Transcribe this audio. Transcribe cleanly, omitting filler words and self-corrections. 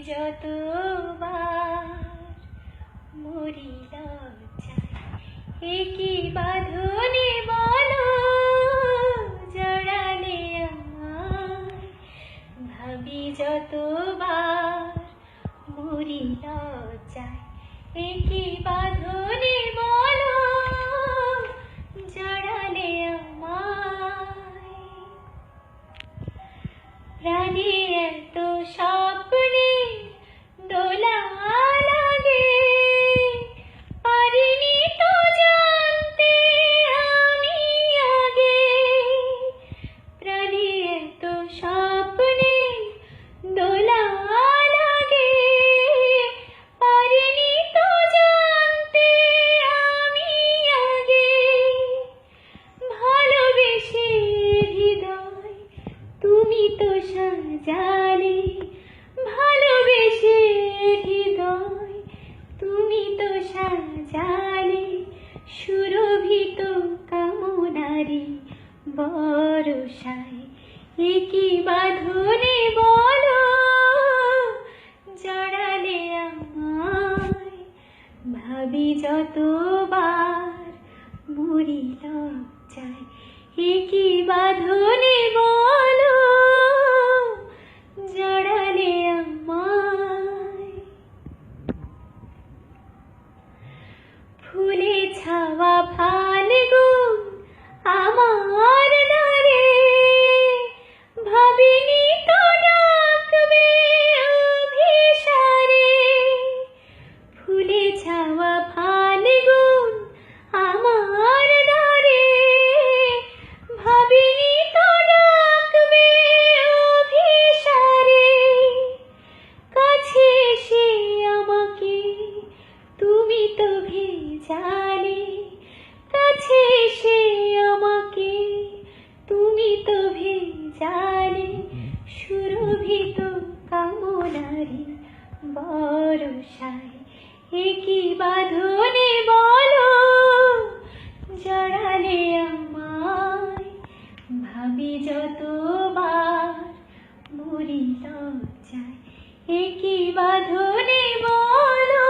যতবার মরি লজ্জায়, একই বাঁধনে বলো জড়ালে আমায়। ভাবি যতবার মরি লজ্জায়, একই বাঁধনে বলো জড়ালে আমায়। প্রাণে এত স্বপ্নে দোলা লাগে, পারিনি তো জানতে আমি আগে। প্রাণে এত স্বপ্নে দোলা লাগে, পারিনি তো জানতে আমি আগে। ভালোবেসে হৃদয় তুমি তো সাজালে, ভালোবেসে হৃদয় তুমি তো সাজালে। সুরভিত কামনারে বরসায়, একই বাঁধনে বলো জড়ালে আমায়। ভাবি যতবার মরি লজ্জায়, একই বাঁধনে বলো জড়ালে আমায়। ফুলে ছাওয়া ফাল্গুন আমার দ্বারে, ভাবিনি তো ডাকবে অভিসারে। ফুলে ছাওয়া ফাল্গুন আমার দ্বারে, ভাবিনি তো ডাকবে অভিসারে। কাছে এসে আমাকে তুমি তো ভেজালে, কাছে এসে আমাকে তুমি তো ভেজালে। সুরভিত কামনারে বরসায়, একই বাঁধনে বলো জড়ালে আমায়। ভাবি যতবার মরি লজ্জায়, একই বাঁধনে বলো